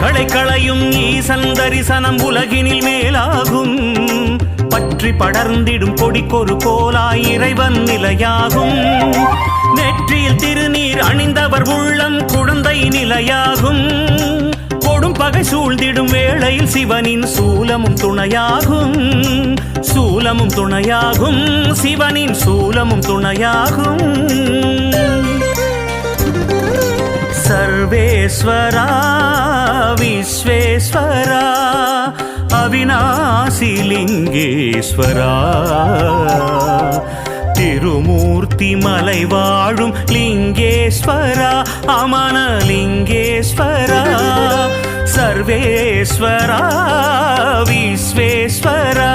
பகைகளை களையும் ஈசன் தரிசனம் உலகினில் மேலாகும். பற்றி படர்ந்திடும் கொடிக்கொரு கோலாய் இறைவன் நிலையாகும். நெற்றியில் திருநீர் அணிந்தவர் உள்ளம் குழந்தை நிலையாகும். கொடும் பகை சூழ்ந்திடும் வேளையில் சிவனின் சூலமும் துணையாகும். சூலமும் துணையாகும், சிவனின் சூலமும் துணையாகும். சர்வேஸ்வரா விஸ்வேஸ்வரா அவிநாசி லிங்கேஸ்வரா, திருமூர்த்தி மலை வாழும் லிங்கேஸ்வரா, அமன லிங்கேஸ்வரா. சர்வேஸ்வரா விஸ்வேஸ்வரா